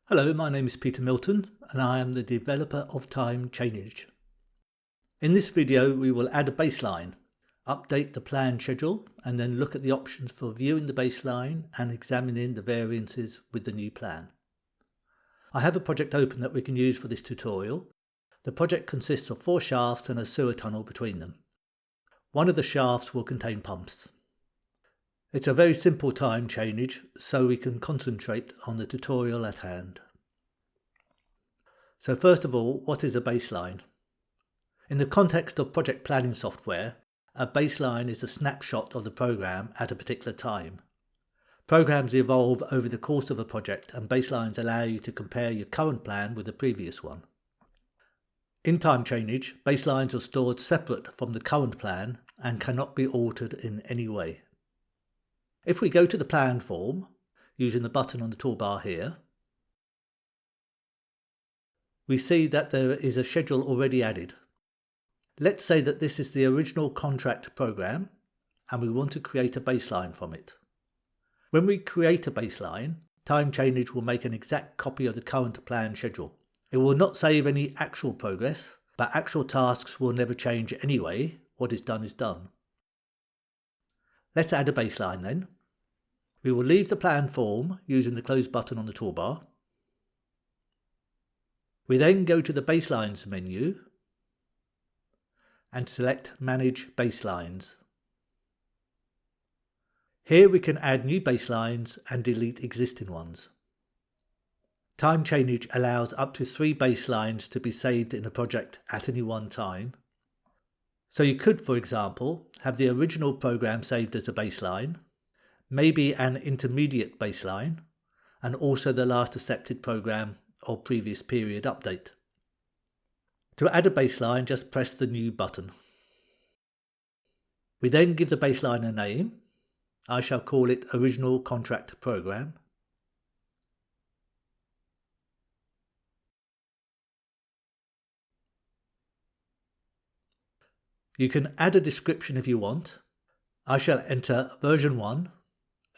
Hello, my name is Peter Milton and I am the developer of TimeChainage. In this video we will add a baseline, update the plan schedule and then look at the options for viewing the baseline and examining the variances with the new plan. I have a project open that we can use for this tutorial. The project consists of 4 shafts and a sewer tunnel between them. One of the shafts will contain pumps. It's a very simple time chainage, so we can concentrate on the tutorial at hand. So first of all, what is a baseline? In the context of project planning software, a baseline is a snapshot of the program at a particular time. Programs evolve over the course of a project and baselines allow you to compare your current plan with the previous one. In TimeChainage, baselines are stored separate from the current plan and cannot be altered in any way. If we go to the plan form, using the button on the toolbar here, we see that there is a schedule already added. Let's say that this is the original contract program and we want to create a baseline from it. When we create a baseline, TimeChainage will make an exact copy of the current plan schedule. It will not save any actual progress, but actual tasks will never change anyway. What is done is done. Let's add a baseline then. We will leave the plan form using the close button on the toolbar. We then go to the Baselines menu and select Manage Baselines. Here we can add new baselines and delete existing ones. TimeChainage allows up to 3 baselines to be saved in a project at any one time. So you could, for example, have the original program saved as a baseline, maybe an intermediate baseline, and also the last accepted program or previous period update. To add a baseline, just press the New button. We then give the baseline a name. I shall call it Original Contract Program. You can add a description if you want. I shall enter version 1,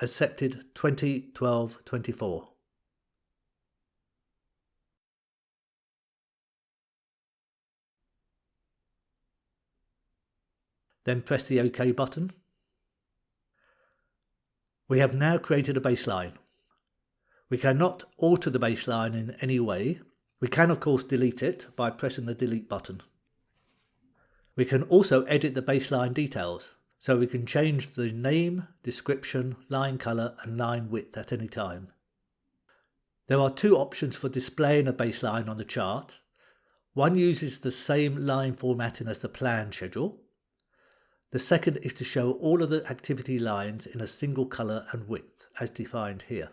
accepted 2012-24. Then press the OK button. We have now created a baseline. We cannot alter the baseline in any way. We can of course delete it by pressing the delete button. We can also edit the baseline details, so we can change the name, description, line colour and line width at any time. There are 2 options for displaying a baseline on the chart. One uses the same line formatting as the plan schedule. The second is to show all of the activity lines in a single colour and width, as defined here.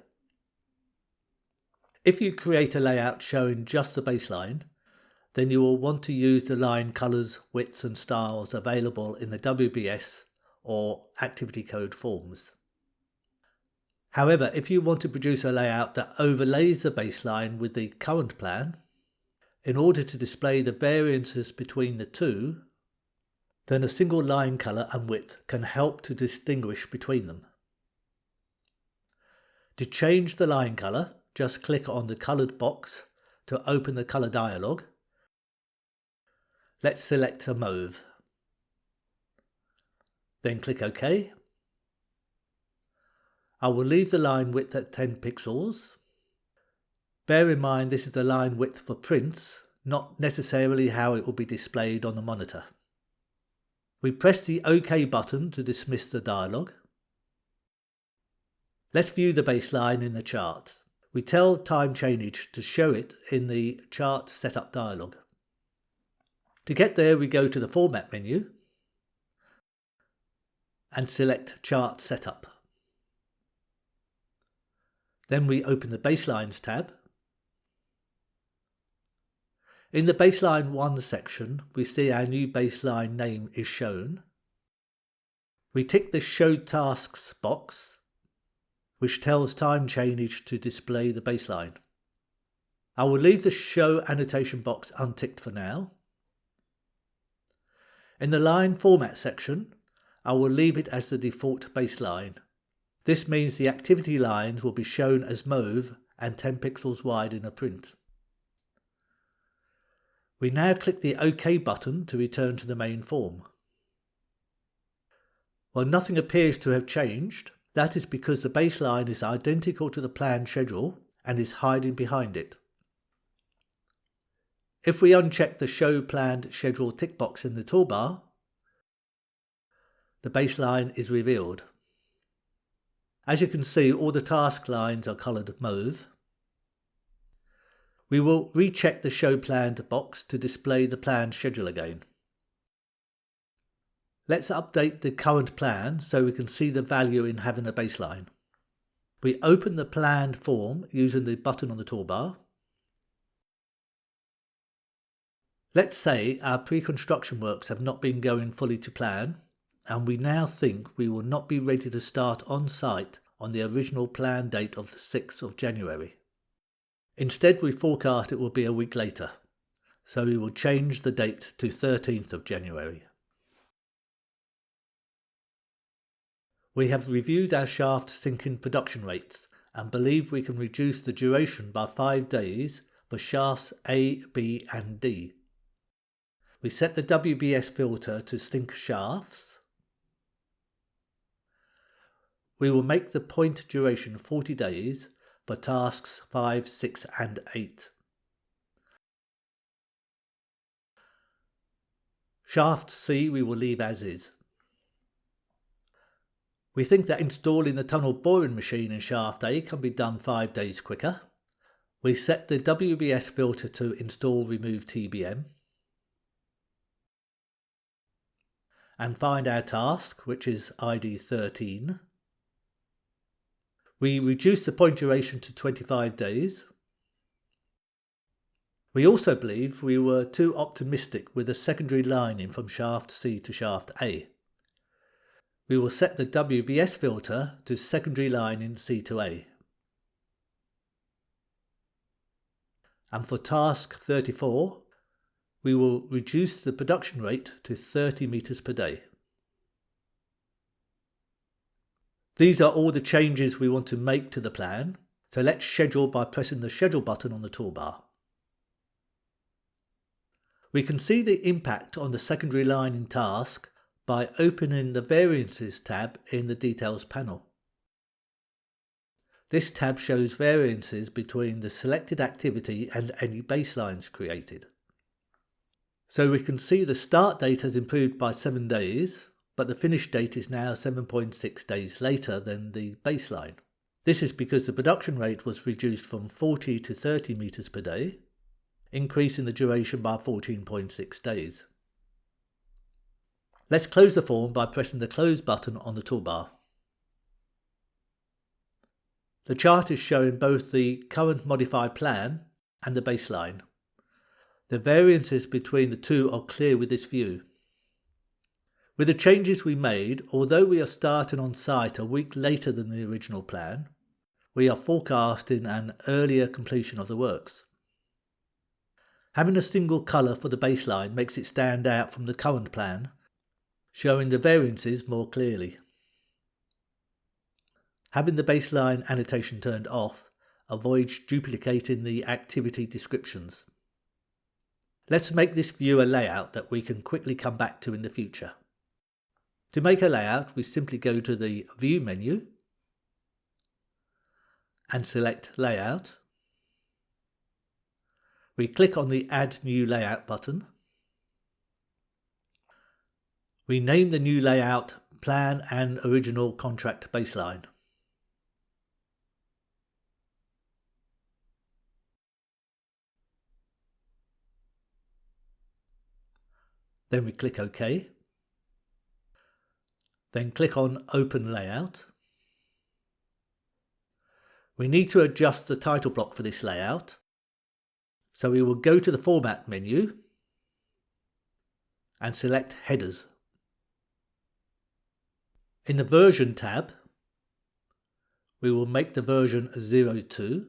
If you create a layout showing just the baseline, then you will want to use the line colours, widths and styles available in the WBS or activity code forms. However, if you want to produce a layout that overlays the baseline with the current plan, in order to display the variances between the two, then a single line colour and width can help to distinguish between them. To change the line colour, just click on the coloured box to open the colour dialog. Let's select a mauve. Then click OK. I will leave the line width at 10 pixels. Bear in mind this is the line width for prints, not necessarily how it will be displayed on the monitor. We press the OK button to dismiss the dialog. Let's view the baseline in the chart. We tell TimeChainage to show it in the Chart Setup dialog. To get there, we go to the Format menu and select Chart Setup. Then we open the Baselines tab. In the Baseline 1 section, we see our new baseline name is shown. We tick the Show Tasks box, which tells TimeChainage to display the baseline. I will leave the Show Annotation box unticked for now. In the Line Format section, I will leave it as the default baseline. This means the activity lines will be shown as mauve and 10 pixels wide in a print. We now click the OK button to return to the main form. While nothing appears to have changed, that is because the baseline is identical to the planned schedule and is hiding behind it. If we uncheck the Show Planned Schedule tick box in the toolbar, the baseline is revealed. As you can see, all the task lines are coloured mauve. We will recheck the Show Planned box to display the planned schedule again. Let's update the current plan so we can see the value in having a baseline. We open the planned form using the button on the toolbar. Let's say our pre-construction works have not been going fully to plan, and we now think we will not be ready to start on site on the original plan date of the 6th of January. Instead, we forecast it will be a week later, so we will change the date to 13th of January. We have reviewed our shaft sinking production rates and believe we can reduce the duration by 5 days for shafts A, B and D. We set the WBS filter to sink shafts. We will make the point duration 40 days for tasks 5, 6 and 8. Shaft C we will leave as is. We think that installing the tunnel boring machine in shaft A can be done 5 days quicker. We set the WBS filter to install remove TBM. And find our task, which is ID 13. We reduce the point duration to 25 days. We also believe we were too optimistic with the secondary lining from shaft C to shaft A. We will set the WBS filter to secondary lining C to A. And for task 34, we will reduce the production rate to 30 meters per day. These are all the changes we want to make to the plan, so let's schedule by pressing the Schedule button on the toolbar. We can see the impact on the secondary line in task by opening the Variances tab in the Details panel. This tab shows variances between the selected activity and any baselines created. So we can see the start date has improved by 7 days, but the finish date is now 7.6 days later than the baseline. This is because the production rate was reduced from 40 to 30 meters per day, increasing the duration by 14.6 days. Let's close the form by pressing the Close button on the toolbar. The chart is showing both the current modified plan and the baseline. The variances between the two are clear with this view. With the changes we made, although we are starting on site a week later than the original plan, we are forecasting an earlier completion of the works. Having a single colour for the baseline makes it stand out from the current plan, showing the variances more clearly. Having the baseline annotation turned off avoids duplicating the activity descriptions. Let's make this view a layout that we can quickly come back to in the future. To make a layout, we simply go to the View menu and select Layout. We click on the Add New Layout button. We name the new layout Plan and Original Contract Baseline. Then we click OK. Then click on Open Layout. We need to adjust the title block for this layout, so we will go to the Format menu and select Headers. In the Version tab, we will make the version 02.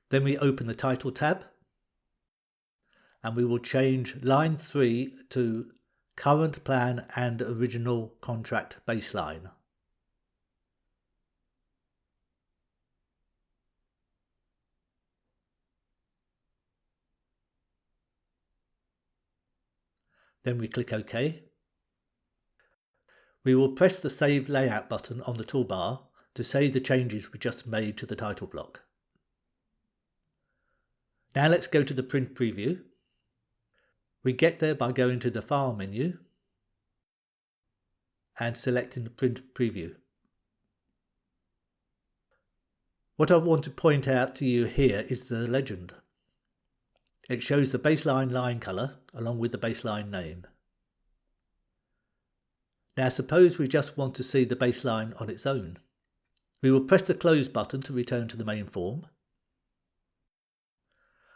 Then we open the Title tab and we will change line 3 to Current Plan and Original Contract Baseline. Then we click OK. We will press the Save Layout button on the toolbar to save the changes we just made to the title block. Now let's go to the print preview. We get there by going to the File menu and selecting the print preview. What I want to point out to you here is the legend. It shows the baseline line colour along with the baseline name. Now suppose we just want to see the baseline on its own. We will press the Close button to return to the main form.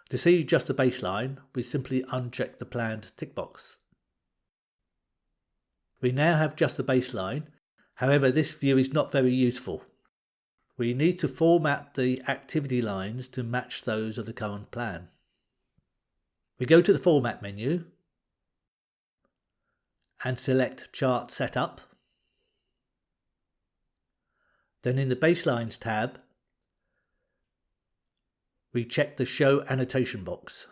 To see just the baseline, we simply uncheck the planned tick box. We now have just the baseline, however this view is not very useful. We need to format the activity lines to match those of the current plan. We go to the Format menu and select Chart Setup. Then in the Baselines tab, we check the Show Annotation box.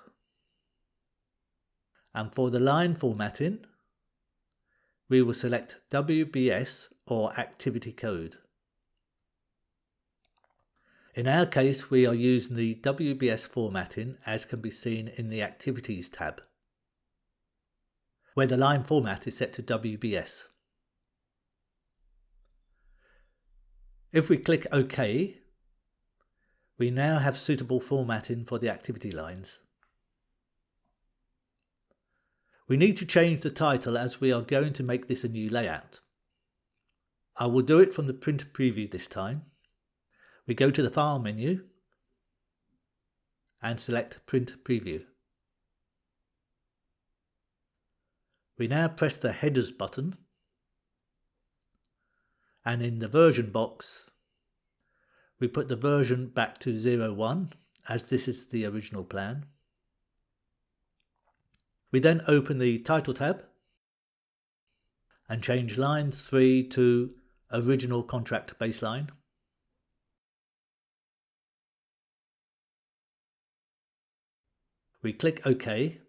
And for the line formatting, we will select WBS or Activity Code. In our case, we are using the WBS formatting as can be seen in the Activities tab, where the line format is set to WBS. If we click OK, we now have suitable formatting for the activity lines. We need to change the title as we are going to make this a new layout. I will do it from the print preview this time. We go to the File menu and select Print Preview. We now press the Headers button, and in the version box we put the version back to 01 as this is the original plan. We then open the Title tab and change line 3 to Original Contract Baseline. We click OK.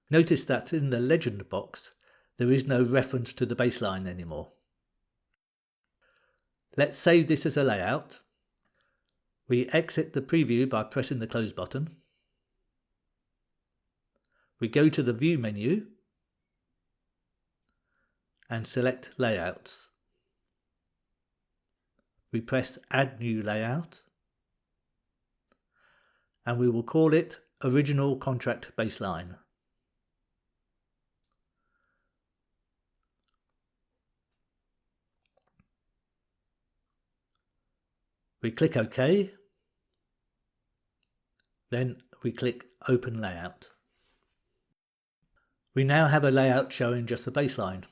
Notice that in the legend box there is no reference to the baseline anymore. Let's save this as a layout. We exit the preview by pressing the Close button. We go to the View menu and select Layouts. We press Add New Layout and we will call it Original Contract Baseline. We click OK, then we click Open Layout. We now have a layout showing just the baseline.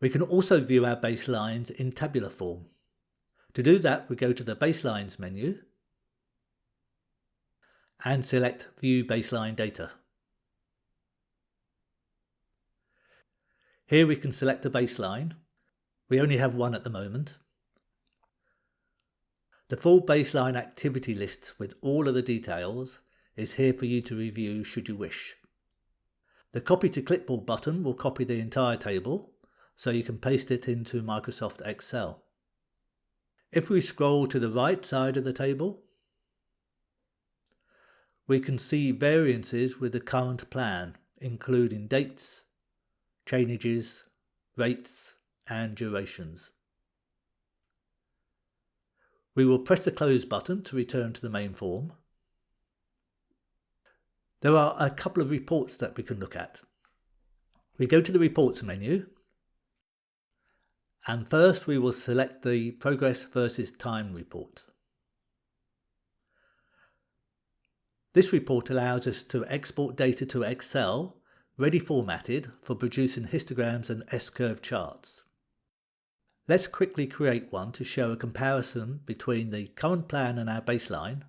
We can also view our baselines in tabular form. To do that, we go to the Baselines menu and select View Baseline Data. Here we can select a baseline. We only have one at the moment. The full baseline activity list with all of the details is here for you to review should you wish. The Copy to Clipboard button will copy the entire table so you can paste it into Microsoft Excel. If we scroll to the right side of the table, we can see variances with the current plan, including dates, chainages, rates and durations. We will press the Close button to return to the main form. There are a couple of reports that we can look at. We go to the Reports menu, and first we will select the Progress versus Time report. This report allows us to export data to Excel, ready formatted for producing histograms and S-curve charts. Let's quickly create one to show a comparison between the current plan and our baseline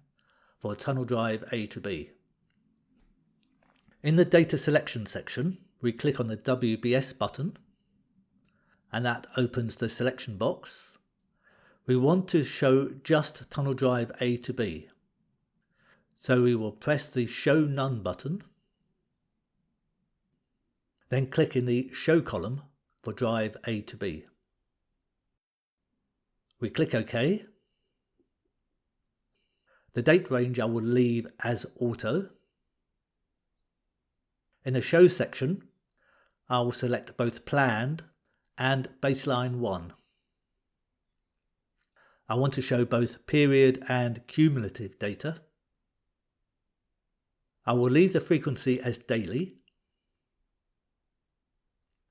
for tunnel drive A to B. In the Data Selection section, we click on the WBS button and that opens the selection box. We want to show just tunnel drive A to B. So we will press the Show None button Then click in the Show column for drive A to B. We click OK. The date range I will leave as auto. In the Show section, I will select both planned and baseline 1. I want to show both period and cumulative data. I will leave the frequency as daily.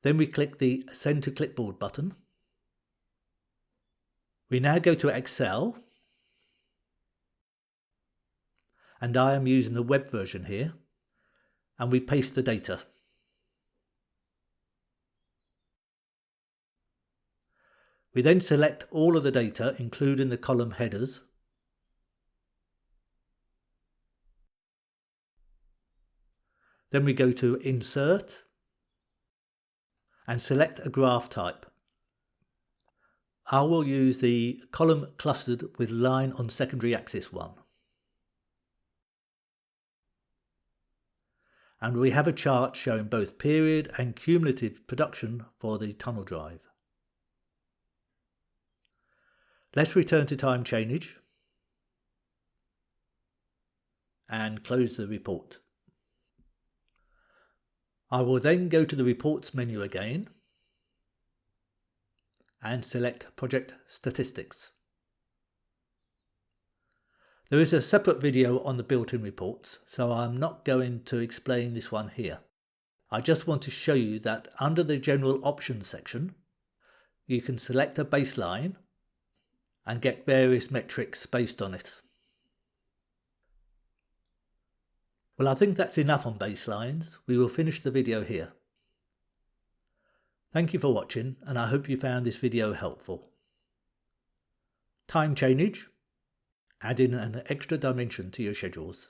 Then we click the Send to Clipboard button. We now go to Excel, and I am using the web version here, and we paste the data. We then select all of the data, including the column headers. Then we go to Insert and select a graph type. I will use the column clustered with line on secondary axis 1. And we have a chart showing both period and cumulative production for the tunnel drive. Let's return to TimeChainage and close the report. I will then go to the Reports menu again and select Project Statistics. There is a separate video on the built-in reports, so I'm not going to explain this one here. I just want to show you that under the General Options section, you can select a baseline and get various metrics based on it. Well, I think that's enough on baselines. We will finish the video here. Thank you for watching, and I hope you found this video helpful. TimeChainage, add in an extra dimension to your schedules.